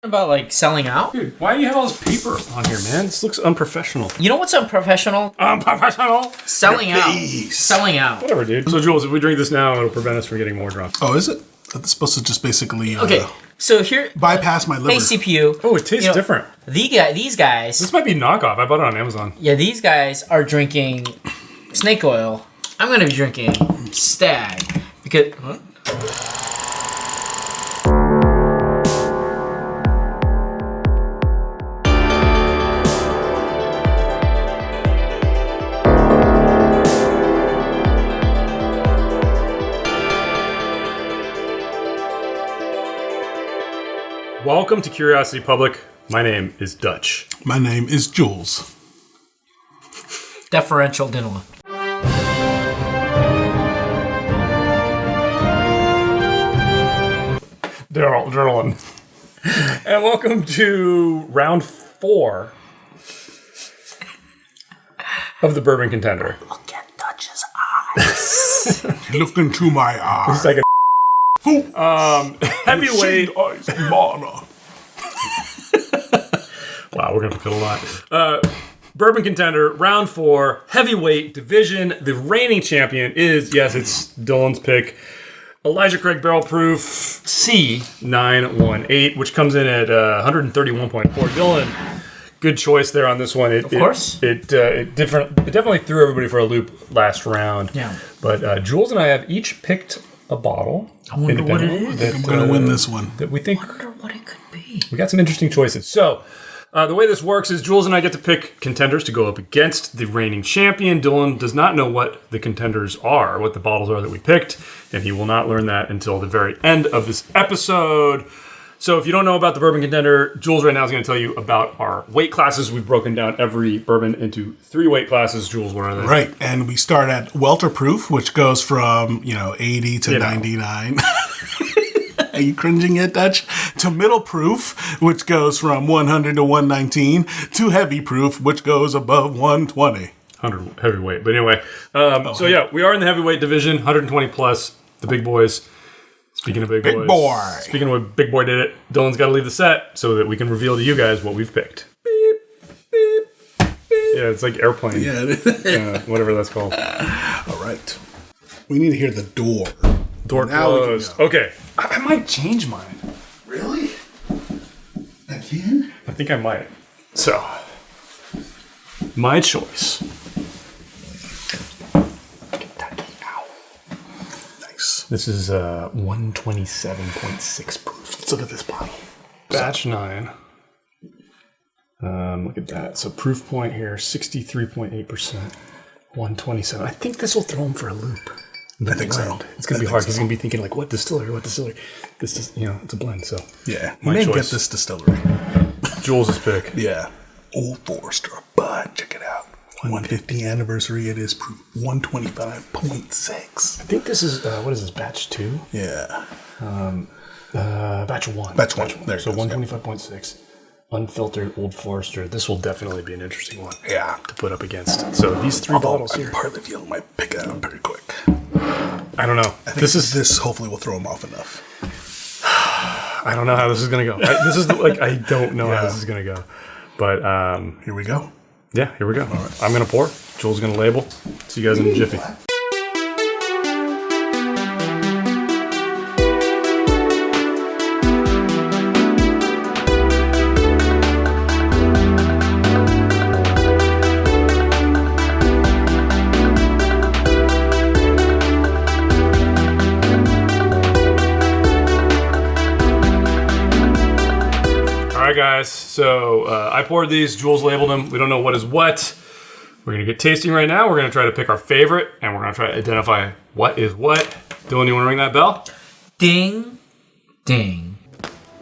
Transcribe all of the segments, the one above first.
About like selling out? Dude, why do you have all this paper on here, man? This looks unprofessional. You know what's unprofessional? Unprofessional? Selling out. Selling out. Whatever, dude. So, Jules, if we drink this now, it'll prevent us from getting more drunk. Oh, is it? It's supposed to just basically Okay, so here... bypass my liver. Hey, CPU. Oh, it tastes different. These guys... This might be knockoff. I bought it on Amazon. Yeah, these guys are drinking snake oil. I'm going to be drinking Stag. Because... What? Welcome to Curiosity Public. My name is Dutch. My name is Jules. Deferential Dinilla. Journaling. And welcome to round 4 of the Bourbon Contender. Look at Dutch's eyes. Look into my eyes. It's like a heavyweight. Wow, Wow, we're going to kill a lot. Bourbon Contender, round 4, heavyweight division. The reigning champion is, yes, it's Dylan's pick, Elijah Craig Barrel Proof C918, which comes in at 131.4. Dylan, good choice there on this one. Of course. It definitely threw everybody for a loop last round. Yeah. But Jules and I have each picked a bottle. I wonder what it is. I'm going to win this one. That we think I wonder what it could be. we got some interesting choices. So, the way this works is Jules and I get to pick contenders to go up against the reigning champion. Dylan does not know what the contenders are, what the bottles are that we picked, and he will not learn that until the very end of this episode. So if you don't know about the Bourbon Contender, Jules right now is going to tell you about our weight classes. We've broken down every bourbon into 3 weight classes. Jules, what are they? Right, and we start at Welter Proof, which goes from 80 to 99. Are you cringing yet, Dutch? To Middle Proof, which goes from 100 to 119, to Heavy Proof, which goes above 120. 100 heavyweight. But anyway, so yeah, we are in the heavyweight division, 120 plus, the big boys. Speaking of big boys. Big boy. Speaking of what Big Boy did it, Dylan's got to leave the set so that we can reveal to you guys what we've picked. Beep, beep, beep. Yeah, it's like airplane. Yeah. Whatever that's called. All right. We need to hear the door. Door Now we can closed. go. Okay. I might change mine. Really? Again? I think I might. So, my choice. Nice. This is 127.6 proof. Let's look at this bottle. Batch 9. Look at that. So proof point here, 63.8%. 127. I think this will throw him for a loop. I think so. It's going to be hard because he's going to be thinking like, what distillery, what distillery? This is, it's a blend, so. Yeah. You My may choice. get this distillery. Jules' pick. Yeah. Old Forester, but check it out. 150th anniversary. It is proof 125.6. I think this is, what is this, batch 2? Yeah. Batch 1. Batch one. There it So goes, 125.6. Unfiltered Old Forester. This will definitely be an interesting one Yeah. to put up against. So these 3 bottles I here. partly feel it might pick it out pretty quick. I don't know. I think this hopefully will throw him off enough. I don't know how this is going to go. I don't know how this is going to go. But, Here we go. yeah, here we go. I'm going to pour. Jules going to label. See you guys in a jiffy. All right, guys. So I poured these. Jules labeled them. We don't know what is what. We're going to get tasting right now. We're going to try to pick our favorite, and we're going to try to identify what is what. Dylan, you want to ring that bell? Ding. Ding.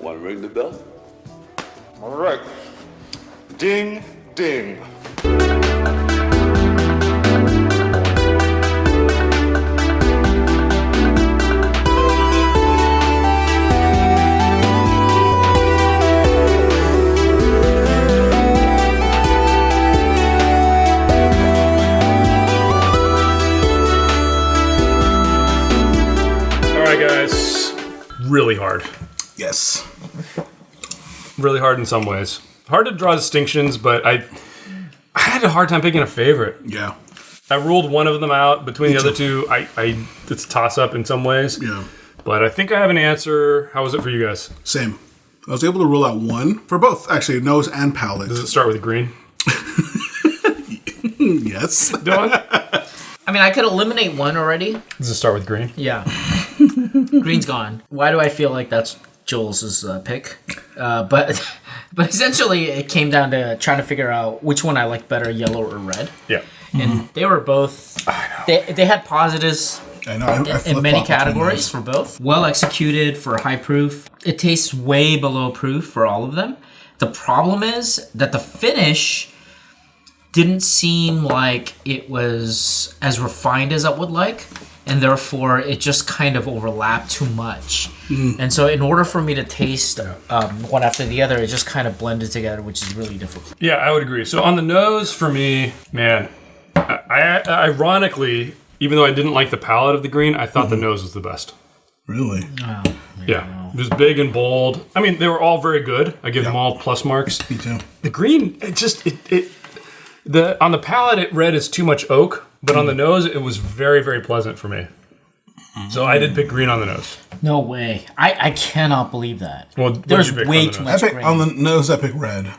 Want to ring the bell? All right. Ding, ding. All right, guys. Really hard. Yes. really hard in some ways. Hard to draw distinctions, but I had a hard time picking a favorite. Yeah. I ruled one of them out. Between the other two, it's a toss-up in some ways. Yeah. But I think I have an answer. How was it for you guys? Same. I was able to rule out one for both, actually, nose and palate. Does it start with green? Yes. Dylan? I mean, I could eliminate one already. Does it start with green? Yeah. Green's gone. Why do I feel like that's Jules' pick? But essentially, it came down to trying to figure out which one I liked better, yellow or red. Yeah. And they were both... They had positives I know. I in many categories for both. Well executed for high proof. It tastes way below proof for all of them. The problem is that the finish didn't seem like it was as refined as I would like, and therefore it just kind of overlapped too much. And so in order for me to taste one after the other, it just kind of blended together, which is really difficult. Yeah, I would agree. So on the nose, for me, man, I ironically, even though I didn't like the palette of the green, I thought the nose was the best. Really? Oh, Yeah. It was big and bold. I mean, they were all very good. I give them all plus marks. Me too. The green, on the palate, it read as too much oak, but on the nose, it was very, very pleasant for me. So I did pick green on the nose. no way. I cannot believe that. Well, what did There's you pick way on the too nose? much I picked, green. on the nose, I picked red.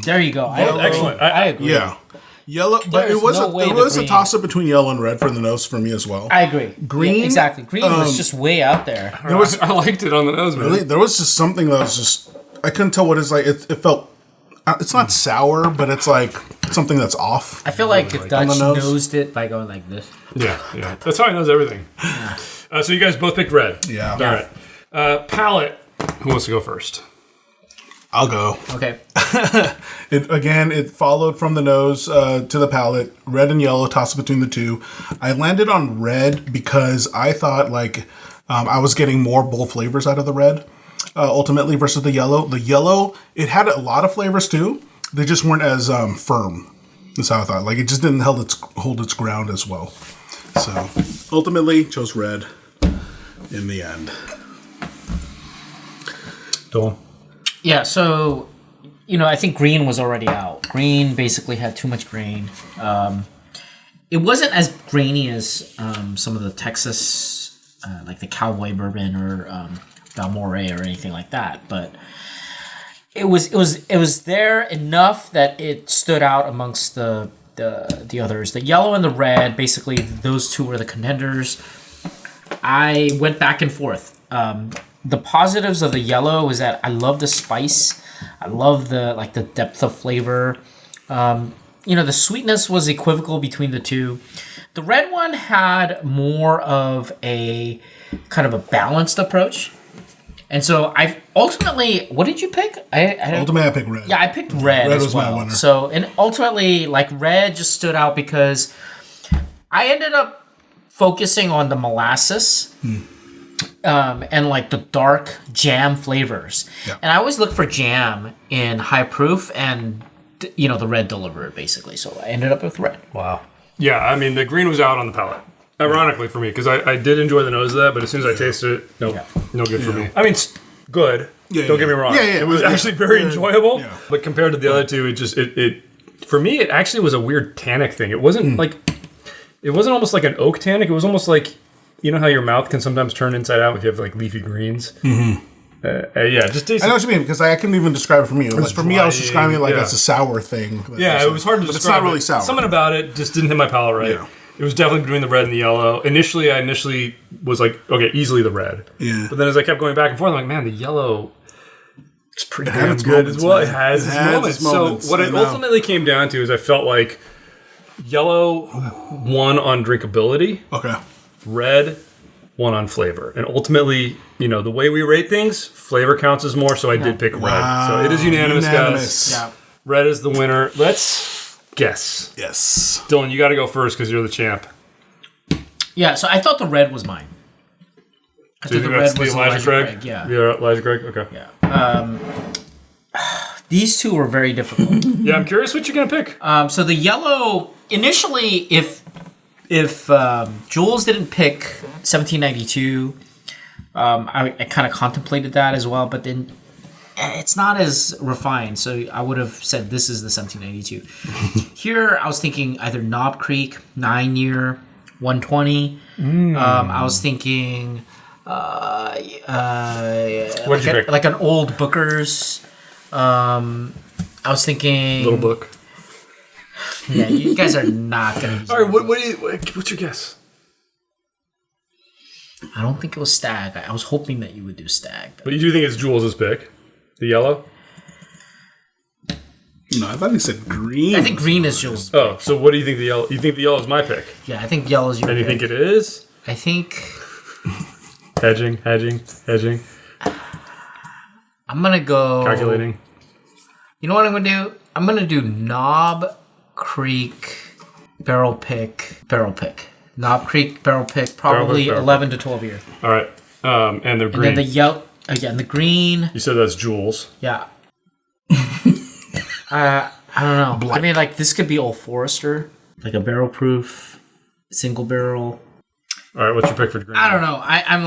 There you go. Excellent. I agree. Yeah. Yellow, but There's it was no way it the was a green- toss-up between yellow and red for the nose for me as well. I agree. Green, Yeah, exactly. Green was just way out there. There was I liked it on the nose, man. really there was just something that was just I couldn't tell what it's like. It felt it's not sour, but it's like something that's off. I feel like Dutch on the nose. nosed it by going like this. Yeah. That's how he knows everything. So you guys both picked red. Yeah. All right. Palette. Who wants to go first? I'll go. Okay. It followed from the nose to the palate, red and yellow, toss between the two. I landed on red because I thought I was getting more bold flavors out of the red, ultimately versus the yellow. The yellow, it had a lot of flavors too. They just weren't as firm. That's how I thought. Like it just didn't hold its ground as well. So ultimately, chose red in the end. Dylan. Yeah, so, I think green was already out. Green basically had too much grain. It wasn't as grainy as some of the Texas, like the Cowboy Bourbon or Balmoral or anything like that, but it was there enough that it stood out amongst the others. The yellow and the red, basically, those two were the contenders. I went back and forth. The positives of the yellow is that I love the spice. I love the depth of flavor. The sweetness was equivocal between the two. The red one had more of a kind of a balanced approach. And so I ultimately, what did you pick? Ultimately, I picked red. Yeah, I picked red Red as was my well. winner. So, and ultimately, red just stood out because I ended up focusing on the molasses. And the dark jam flavors. Yeah. And I always look for jam in high proof, and the red delivered basically. So I ended up with red. Wow. Yeah, I mean, the green was out on the palate. Ironically for me, because I did enjoy the nose of that, but as soon as I tasted it, no good for me. I mean, it's good. Don't get me wrong. It was actually very enjoyable. Yeah. But compared to the other two, it for me, it actually was a weird tannic thing. It wasn't it wasn't almost like an oak tannic. It was almost like, you know how your mouth can sometimes turn inside out if you have leafy greens? Mm-hmm. Just taste. I know what you mean, because I couldn't even describe it for me. For me, I was describing it as a sour thing. Yeah, it was hard to describe. It's not really sour. Something about it just didn't hit my palate right. Yeah. It was definitely between the red and the yellow. Initially, I was like, okay, easily the red. Yeah. But then as I kept going back and forth, I'm like, man, the yellow is pretty damn good as well. It has its moments. So what it ultimately came down to is I felt like yellow won on drinkability. Okay. Red won on flavor. And ultimately, the way we rate things, flavor counts as more, so I did pick red. So it is unanimous, guys. Yeah. Red is the winner. Let's guess. Yes. Dylan, you got to go first because you're the champ. Yeah, so I thought the red was mine. I So you think that's the Elijah Craig? Yeah. Yeah, Elijah Craig? Okay. Yeah. These two were very difficult. Yeah, I'm curious what you're going to pick. So the yellow, initially, if Jules didn't pick 1792, I kind of contemplated that as well, but then it's not as refined, so I would have said this is the 1792. Here, I was thinking either Knob Creek, 9-year, 120. I was thinking What'd you pick? like an old Booker's. I was thinking Little Book. Yeah, you guys are not gonna use All right, what's your guess? I don't think it was Stag. I was hoping that you would do Stag. But you do think it's Jules' pick? The yellow? No, I thought he said green. I think green is Jules. Oh, so what do you think the yellow? You think the yellow is my pick? Yeah, I think yellow is your And you pick. think it is? I think Hedging. I'm gonna go Calculating. You know what I'm gonna do? I'm gonna do Knob Creek barrel pick. Knob Creek barrel pick, probably Barrel pick. 11 to 12 year. All right. And the green. And then the yellow again, the green. You said that's Jules. Yeah. I don't know. I mean, like this could be Old Forester, like a barrel proof, single barrel. All right, what's your pick for the green? I don't know. I'm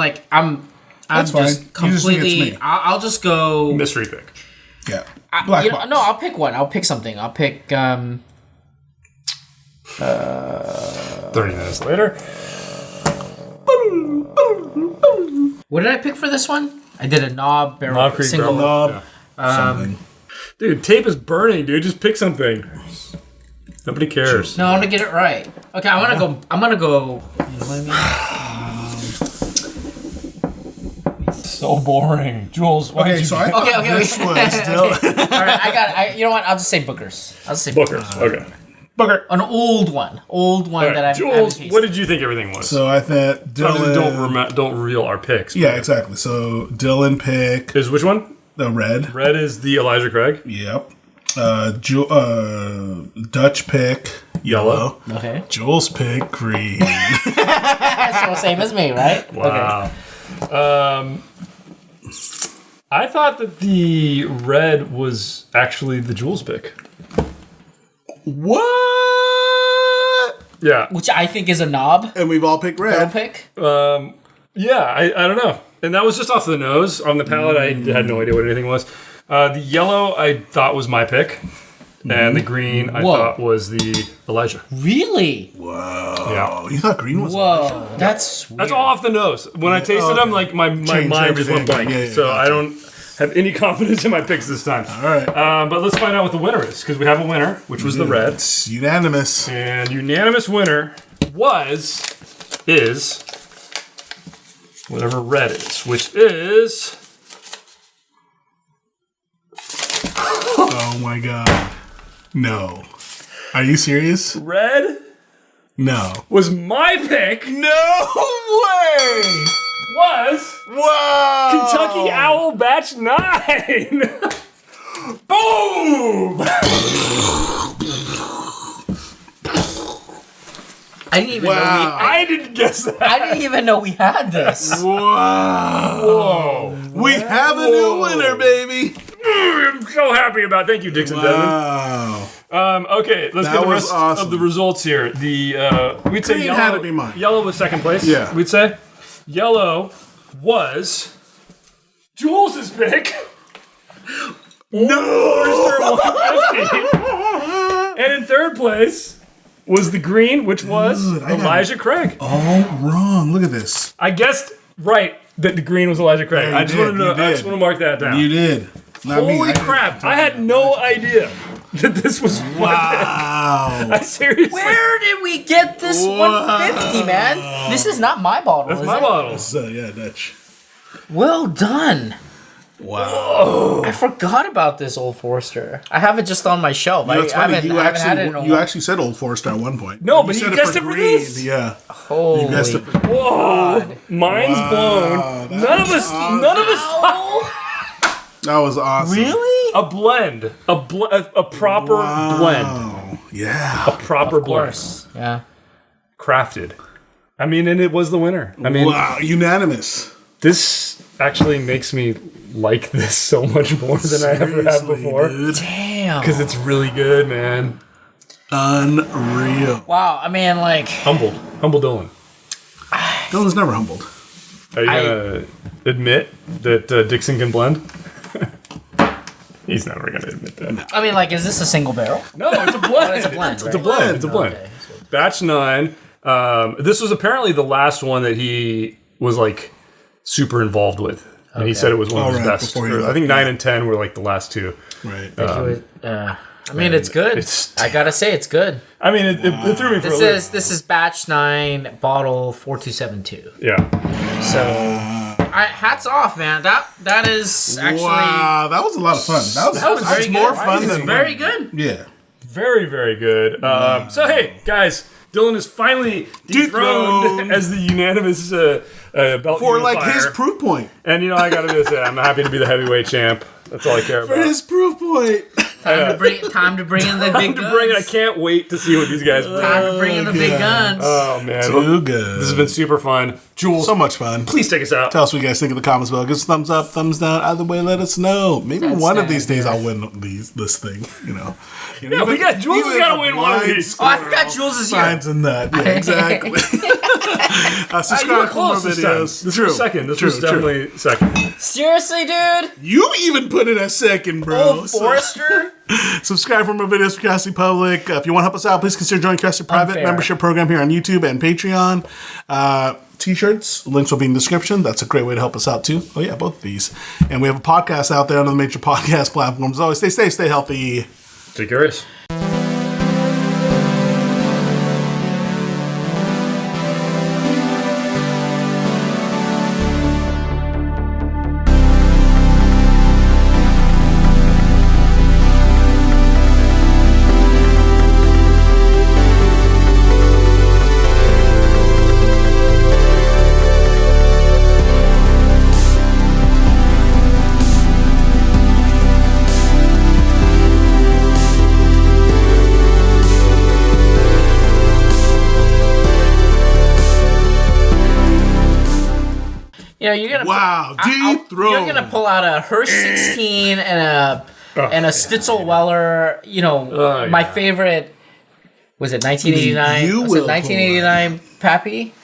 That's just fine. You just think it's completely. me. I'll just go. Mystery pick. Yeah. Black box. No, I'll pick one. I'll pick something. I'll pick. 30 minutes later. What did I pick for this one? I did a knob barrel Knob Creek single. barrel. Knob. Something. Dude, tape is burning, dude. Just pick something. Nobody cares. No, I want to get it right. Okay, I'm gonna go. You know what I mean? So boring. Jules, why Okay, did you so I pick thought Okay. this was still All right, I got. You know what? I'll just say Booker's. Booker's? Okay. Booker. An old one All that right, I've Jules, tasted. what did you think everything was? So I thought Obviously, Dylan. don't reveal our picks. Yeah, exactly. So Dylan pick Is which one? the red. Red is the Elijah Craig. Yep. Dutch pick yellow. Okay. Jules pick green. So same as me, right? Wow. I thought that the red was actually the Jules pick. What? Yeah. Which I think is a knob And we've all picked barrel red. pick. Yeah, I don't know. And that was just off the nose. On the palate, I had no idea what anything was. The yellow, I thought was my pick. And the green, I Whoa. thought was the Elijah. Really? Whoa. Yeah. You thought green was Whoa, that's weird. That's all off the nose. When I tasted them, like my Changed mind just went everything. blank. Yeah, So gotcha. I don't have any confidence in my picks this time. All right. But let's find out what the winner is, because we have a winner, which was the red. It's unanimous. And unanimous winner is whatever red is, which is Oh my god. No. Are you serious? red No. was my pick. No way! Was Wow! Kentucky Owl Batch 9. Boom! I didn't even know I didn't guess that. I didn't even know we had this. Wow! Whoa. We have a new winner, baby! I'm so happy about it. Thank you, Dixon Devin. Wow. Okay, let's That get the was rest awesome. of the results here. We'd say Green yellow had to be mine. Yellow was second place. Yeah. We'd say yellow was Jules' pick. No! 150. And in third place was the green, which was Dude, I got- Elijah Craig. All wrong. Look at this. I guessed right that the green was Elijah Craig. Yeah, I you just did, wanted to. you I just did. want to mark that down. You did. Not me. Holy I didn't. crap! I had no idea that this was my pick. Wow. I seriously. Where did we get this 150, man? This is not my bottle, That's is my it? bottle. So, yeah, Dutch. Well done. Wow. I forgot about this Old Forester. I have it just on my shelf. You know, it's I funny. haven't, You I haven't had it in a actually, while. you actually said Old Forester at one point. No, but you said guessed it for green. this. Yeah. Holy. You guessed it for Whoa! Mind's Wow, blown. None of us. None of us. Ow. That was awesome. Really? A blend. A proper blend. Oh, yeah. A proper Of blend. course. Yeah. Crafted. I mean, and it was the winner. I mean, Wow. Unanimous. this actually makes me like this so much more than I ever have Seriously, before. dude. Damn. Because it's really good, man. Unreal. Wow. I mean, like, Humble Dylan. Dylan's never humbled. Are you gonna admit that Dixon can blend? He's never going to admit that. I mean, like, is this a single barrel? No, it's a blend. It's a blend, It's a right? blend. It's a blend. Okay, so- Batch 9. This was apparently the last one that he was like super involved with. And he said it was one of his best. before he left, I think 9 and 10 were like the last two. Right. I mean, it's good. I gotta say, it's good. I mean, it threw me for a loop. This is batch 9, bottle 4272. Yeah. So, hats off, man. That is actually Wow, that was a lot of fun. That was very more good. fun It's than very good. Yeah. Very, very good. So, hey, guys, Dylan is finally dethroned as the unanimous belt For like unifier. his proof point. And, you know, I got to say, I'm happy to be the heavyweight champ. That's all I care For about. his proof point. Time to bring in the big guns. I can't wait to see what these guys bring. Time to bring in the big guns. Oh, man. Too good. This has been super fun. Jules, so much fun. please take us out. Tell us what you guys think in the comments below. Give us a thumbs up, thumbs down. Either way, let us know. Maybe That's one of down, these days yeah. I'll win this thing. You know. Yeah, we got Jules has got to win one of these. Oh, I forgot Jules is here. Signs and that. Yeah, exactly. You were Subscribe for more close this time. videos. This was second. This was definitely second. Seriously, dude? You even put it as second, bro. Old Forrester? Subscribe for more videos for Curiosity Public. If you want to help us out, please consider joining Curiosity Private Unfair. membership program here on YouTube and Patreon. T-shirts, links will be in the description. That's a great way to help us out too. Oh yeah, both of these. And we have a podcast out there on the major podcast platforms. Always stay safe, stay healthy. Stay curious. You know, you're gonna Wow, you're dethroned. gonna pull out a Hirsch 16 and a Stitzel Weller. You know, my favorite was it 1989? You was will it 1989 Pappy?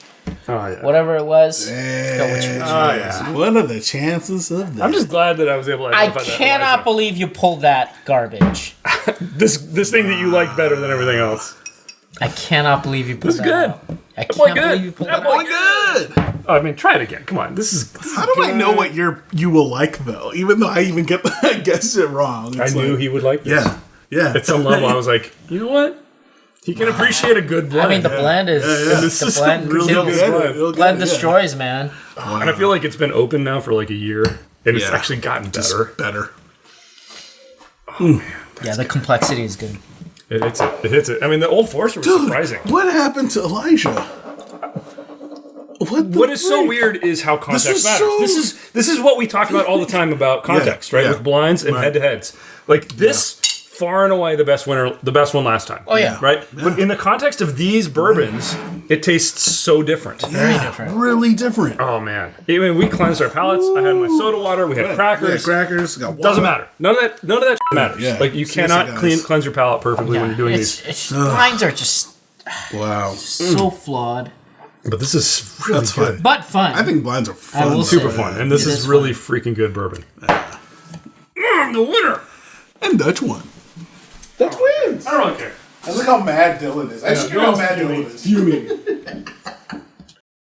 Oh, yeah. Whatever it was. Forgot which one. Oh, yeah. What are the chances of that? I'm just glad that I was able to I identify that. cannot believe you pulled that garbage. This thing that you like better than everything else. I cannot believe you pulled This is that good. out. I boy can't good. believe you pulled That that boy out. good. Oh, I mean, try it again. Come on. This is How do I know what you will like though? Even though I even I guessed it wrong. I It's knew like, he would like this. Yeah. At some level, I was like, you know what? He can appreciate a good blend. I mean, the blend is This the is blend really kills. good blend. Real good, Blend yeah. destroys, man. And I feel like it's been open now for like a year, and it's Yeah. actually gotten Just better. better. Yeah, the complexity is good. It hits it. It hits it. I mean, the Old Forester was surprising. What happened to Elijah? What is so weird is how context is matters. so- This is what we talk about all the time about context, right? yeah. With blinds and head-to-heads. Like this, far and away the best one last time. Oh, yeah. Right? But in the context of these bourbons, it tastes so different. Very different. Really different. Oh man! I mean, we cleansed our palates. I had my soda water. We had crackers. Yeah, crackers. Got water. Doesn't matter. None of that matters. Yeah. Like you Seriously, cannot guys. cleanse your palate perfectly when you're doing these. It's lines are just Wow. so flawed, But this is really That's good. fun. but fun. I think blinds are fun. will Super say. fun, and this It is is really freaking good bourbon. The winner. And Dutch won. Dutch wins. I don't really care. I look how mad Dylan is. I just care how mad Dylan is. Fuming.